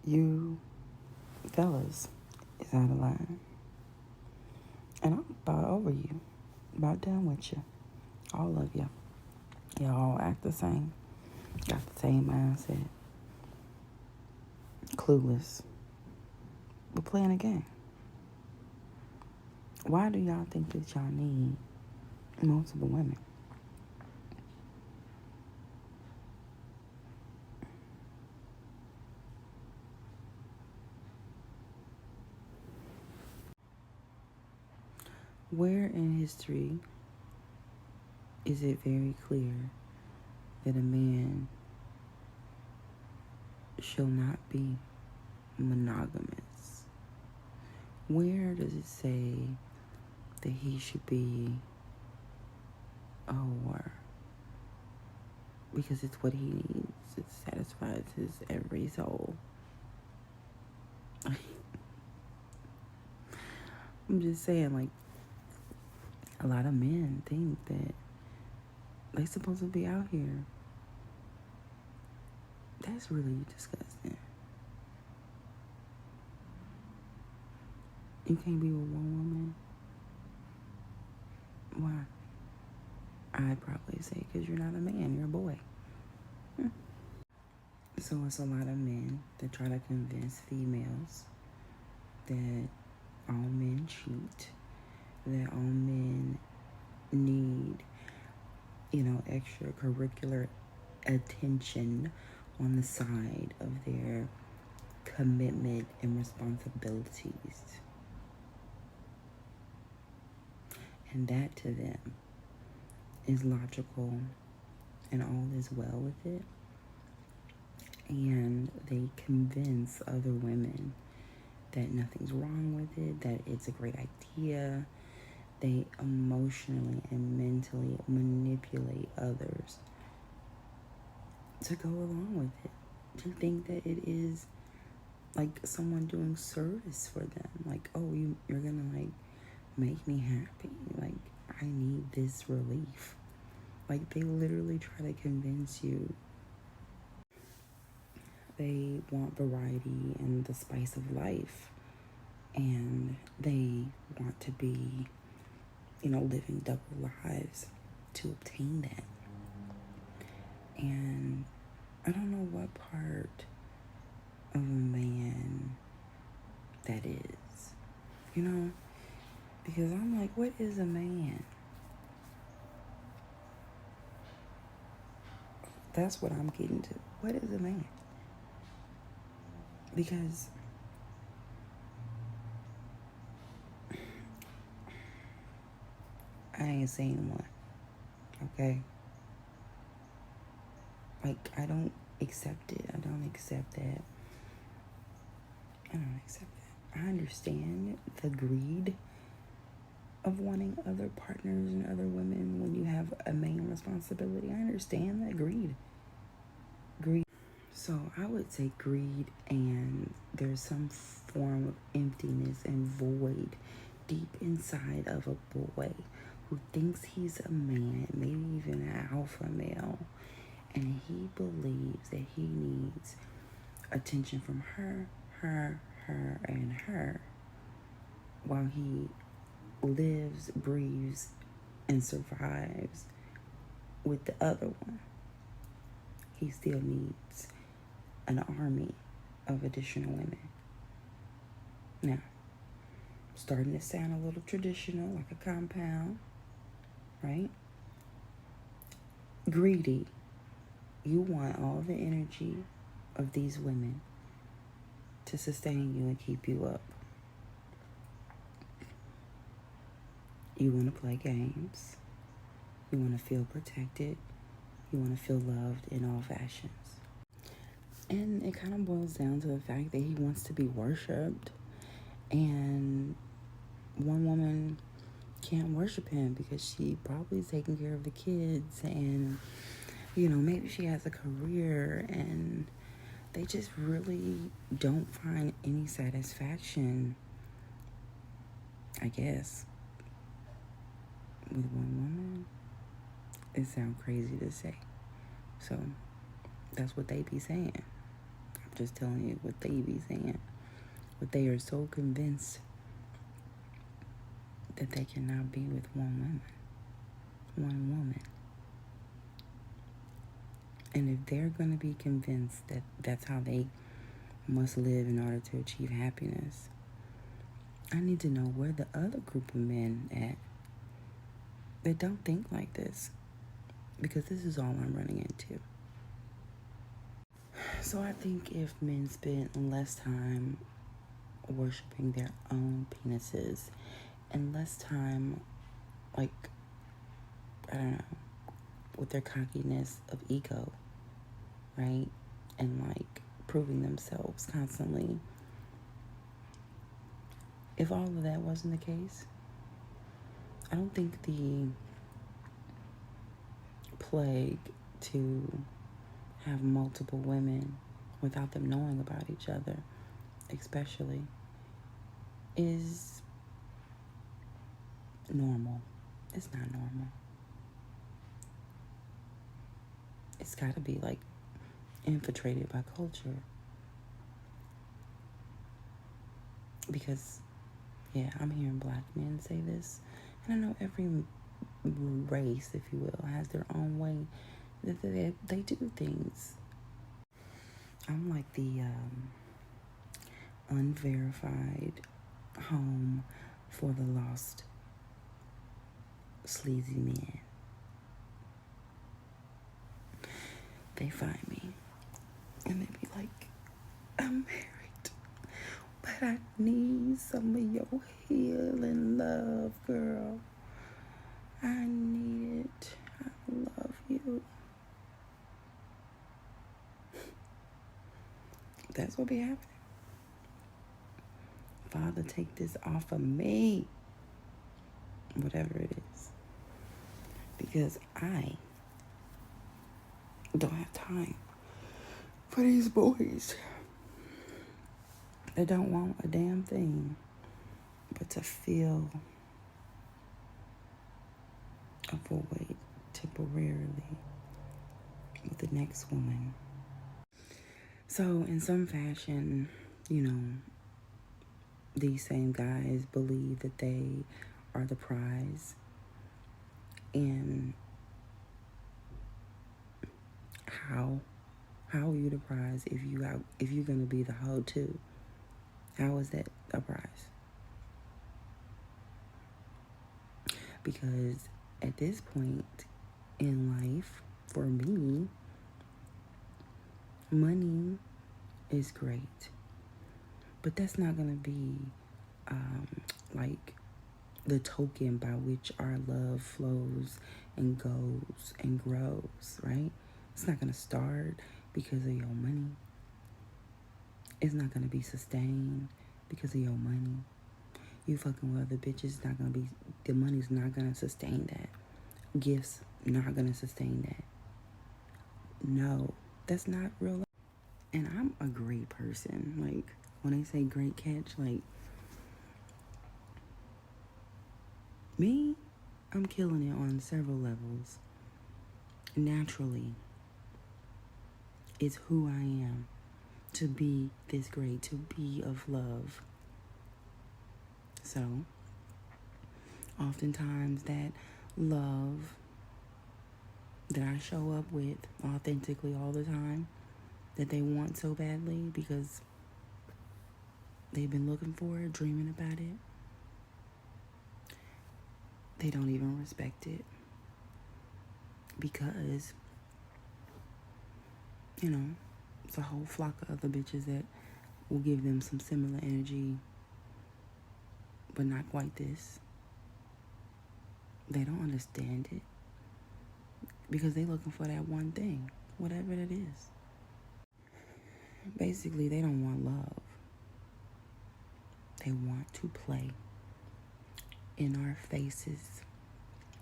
You fellas is out of line. And I'm about over you. About done with you. All of you. Y'all all act the same. Got the same mindset. Clueless. We're playing a game. Why do y'all think that y'all need multiple women? Where in history is it very clear that a man shall not be monogamous? Where does it say that he should be a whore? Because it's what he needs. It satisfies his every soul. I'm just saying, like, a lot of men think that they're supposed to be out here. That's really disgusting. You can't be with one woman? Why? I'd probably say because you're not a man, you're a boy. So it's a lot of men that try to convince females that all men cheat, that all men need, extracurricular attention on the side of their commitment and responsibilities. And that to them is logical and all is well with it. And they convince other women that nothing's wrong with it, that it's a great idea. They emotionally and mentally manipulate others to go along with it, to think that it is like someone doing service for them. Like, oh, you're gonna like make me happy. Like, I need this relief. Like, they literally try to convince you. They want variety and the spice of life, and they want to be, living double lives to obtain that. And I don't know what part of a man that is, because I'm like, what is a man? That's what I'm getting to. What is a man? Because I ain't seen one, okay? Like, I don't accept it. I don't accept that. I understand the greed of wanting other partners and other women when you have a main responsibility. I understand that greed. So I would say greed, and there's some form of emptiness and void deep inside of a boy who thinks he's a man, maybe even an alpha male, and he believes that he needs attention from her, and her, while he lives, breathes, and survives with the other one. He still needs an army of additional women. Now, starting to sound a little traditional, like a compound, right? Greedy. You want all the energy of these women to sustain you and keep you up. You want to play games. You want to feel protected. You want to feel loved in all fashions. And it kind of boils down to the fact that he wants to be worshipped. And one woman can't worship him because she probably is taking care of the kids, and maybe she has a career, and they just really don't find any satisfaction, I guess, with one woman. It sounds crazy to say, so that's what they be saying. I'm just telling you what they be saying. But they are so convinced that they cannot be with one woman. And if they're going to be convinced that that's how they must live in order to achieve happiness, I need to know where the other group of men at that don't think like this. Because this is all I'm running into. So I think if men spend less time worshiping their own penises and less time, like, I don't know, with their cockiness of ego, right? And like proving themselves constantly. If all of that wasn't the case, I don't think the plague to have multiple women without them knowing about each other, especially, is normal. It's not normal. It's got to be like infiltrated by culture. Because, yeah, I'm hearing black men say this. And I know every race, if you will, has their own way that they do things. I'm like the unverified home for the lost sleazy men. They find me and they be like, I'm married, but I need some of your healing love, girl. I need it. I love you. That's what be happening. Father, take this off of me. Whatever it is. Because I don't have time for these boys that don't want a damn thing but to feel a void temporarily with the next woman. So in some fashion, you know, these same guys believe that they are the prize. And how are you the prize if you're gonna be the hoe too? How is that a prize? Because at this point in life, for me, money is great, but that's not gonna be like the token by which our love flows and goes and grows, right? It's not gonna start because of your money. It's not gonna be sustained because of your money. You fucking with other bitches, the money's not gonna sustain that. Gifts not gonna sustain that. No, that's not real life. And I'm a great person. Like, when they say great catch, like, me, I'm killing it on several levels. Naturally, it's who I am to be this great, to be of love. So, oftentimes that love that I show up with authentically all the time, that they want so badly because they've been looking for it, dreaming about it, they don't even respect it. Because, you know, it's a whole flock of other bitches that will give them some similar energy, but not quite this. They don't understand it because they're looking for that one thing, whatever it is. Basically, they don't want love. They want to play in our faces.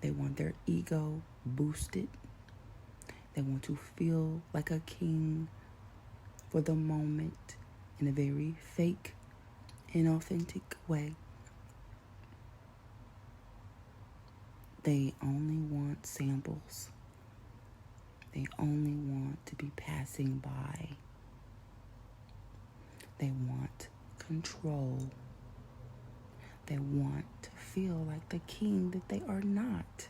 They want their ego boosted. They want to feel like a king for the moment in a very fake, inauthentic way. They only want samples. They only want to be passing by. They want control. They want to feel like the king that they are not.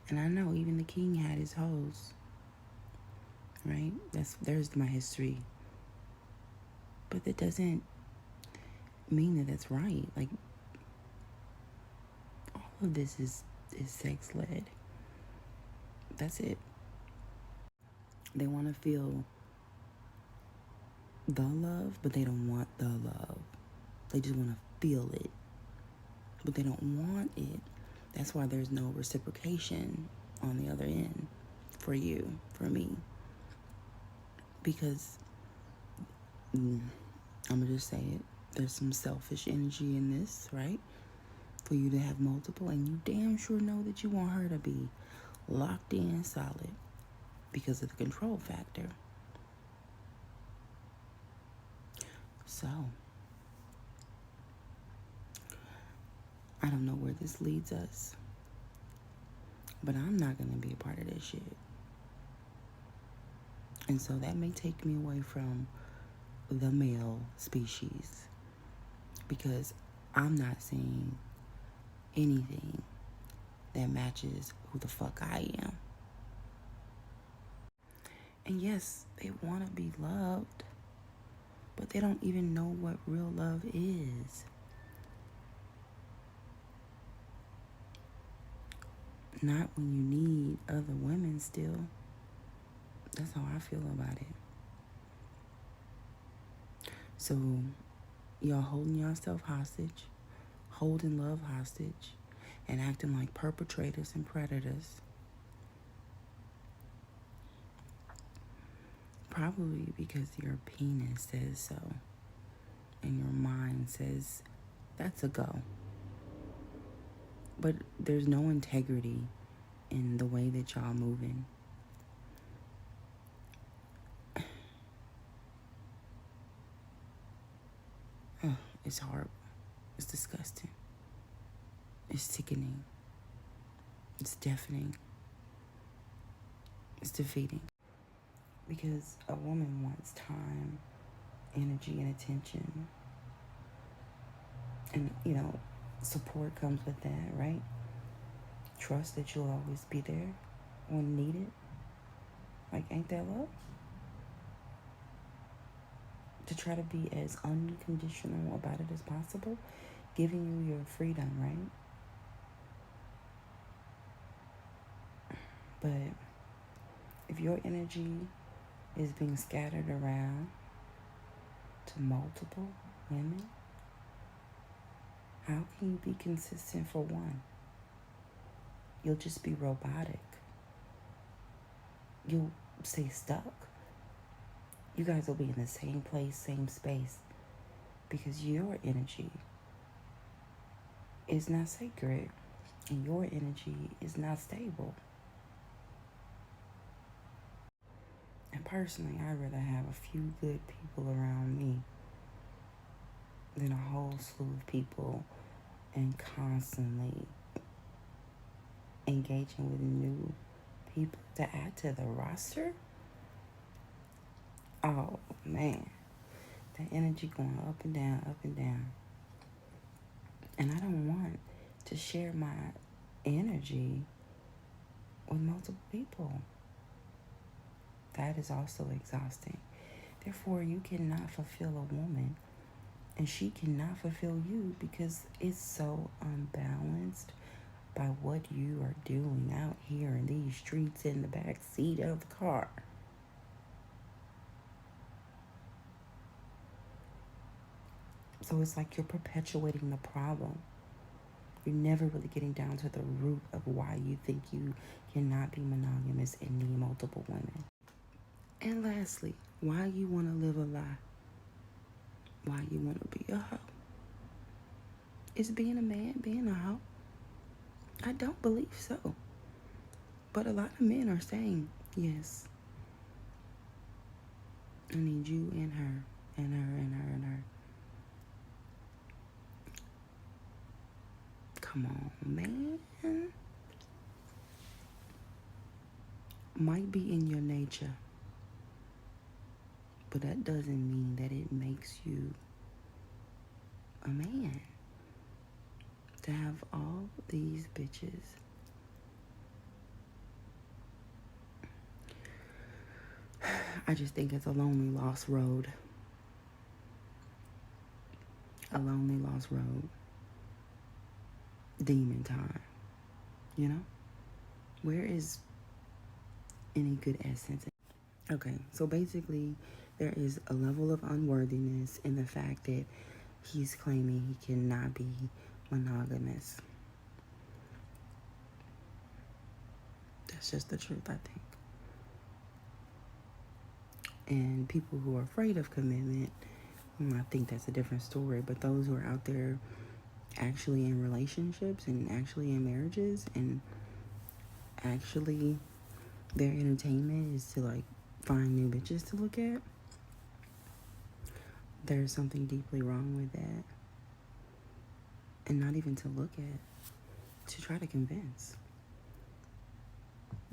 And I know even the king had his hoes, right? There's my history. But that doesn't mean that that's right. Like, all of this is sex led. That's it. They want to feel the love, but they don't want the love. They just want to feel it, but they don't want it. That's why there's no reciprocation on the other end for you, for me. Because, I'm going to just say it, there's some selfish energy in this, right? For you to have multiple, and you damn sure know that you want her to be locked in solid because of the control factor. So, I don't know where this leads us, but I'm not going to be a part of this shit. And so that may take me away from the male species, because I'm not seeing anything that matches who the fuck I am. And yes, they want to be loved, but they don't even know what real love is. Not when you need other women still. That's how I feel about it. So, y'all holding yourself hostage, holding love hostage, and acting like perpetrators and predators. Probably because your penis says so, and your mind says that's a go. But there's no integrity in the way that y'all moving. Oh, it's horrible. It's disgusting. It's sickening. It's deafening. It's defeating. Because a woman wants time, energy, and attention. And, support comes with that, right? Trust that you'll always be there when needed. Like, ain't that love? To try to be as unconditional about it as possible, giving you your freedom, right? But if your energy is being scattered around to multiple women, how can you be consistent for one? You'll just be robotic. You'll stay stuck. You guys will be in the same place, same space, because your energy is not sacred and your energy is not stable. And personally, I'd rather have a few good people around me than a whole slew of people and constantly engaging with new people to add to the roster. Oh, man. The energy going up and down, up and down. And I don't want to share my energy with multiple people. That is also exhausting. Therefore, you cannot fulfill a woman, and she cannot fulfill you, because it's so unbalanced by what you are doing out here in these streets in the back seat of the car. So it's like you're perpetuating the problem. You're never really getting down to the root of why you think you cannot be monogamous and need multiple women. And lastly, why you want to live a lie. Why you want to be a hoe. Is being a man being a hoe? I don't believe so. But a lot of men are saying, yes, I need you and her, and her, and her, and her. Come on, man. Might be in your nature. But that doesn't mean that it makes you a man. To have all these bitches I just think it's a lonely, lost road. A lonely, lost road. Demon time. You know? Where is any good essence? Okay, so basically, there is a level of unworthiness in the fact that he's claiming he cannot be monogamous. That's just the truth, I think. And people who are afraid of commitment, I think that's a different story. But those who are out there actually in relationships and actually in marriages and actually their entertainment is to like find new bitches to look at, there's something deeply wrong with that. And not even to look at, to try to convince.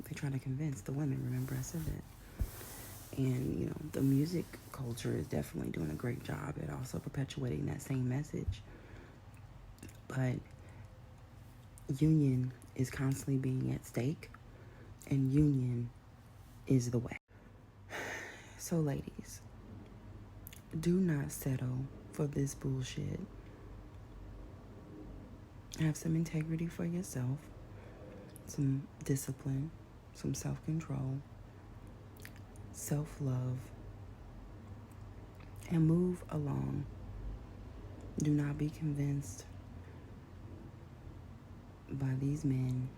They try to convince the women, remember I said that. And, you know, the music culture is definitely doing a great job at also perpetuating that same message. But union is constantly being at stake, and union is the way. So, ladies, do not settle for this bullshit. Have some integrity for yourself, some discipline, some self-control, self-love, and move along. Do not be convinced by these men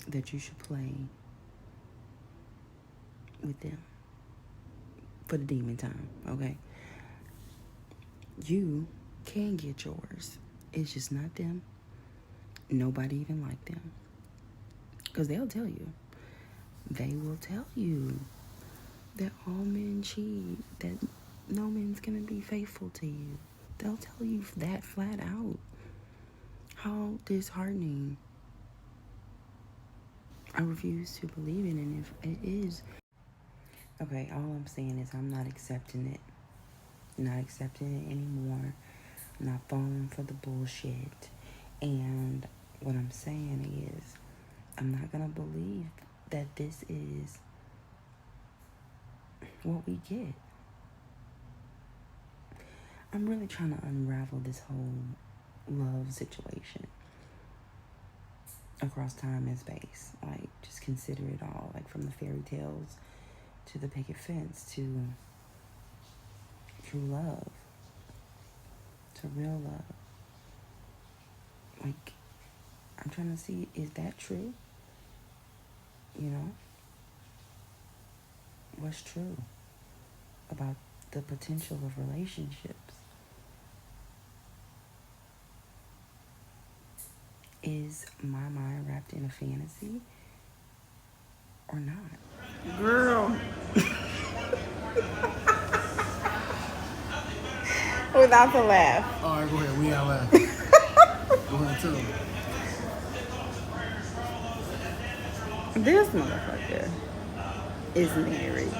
that you should play with them for the demon time, okay? You can get yours. It's just not them. Nobody even like them. Because they'll tell you. They will tell you that all men cheat, that no man's going to be faithful to you. They'll tell you that flat out. How disheartening. I refuse to believe it, and if it is... Okay, all I'm saying is I'm not accepting it. Not accepting it anymore. I'm not falling for the bullshit. And what I'm saying is I'm not going to believe that this is what we get. I'm really trying to unravel this whole love situation across time and space. Like, just consider it all. Like, from the fairy tales to the picket fence to true love to real love. Like, I'm trying to see, is that true? You know? What's true about the potential of relationships? Is my mind wrapped in a fantasy or not? Girl. Without the laugh. All right, go ahead. We out laugh. Go ahead, tell them. This motherfucker is married.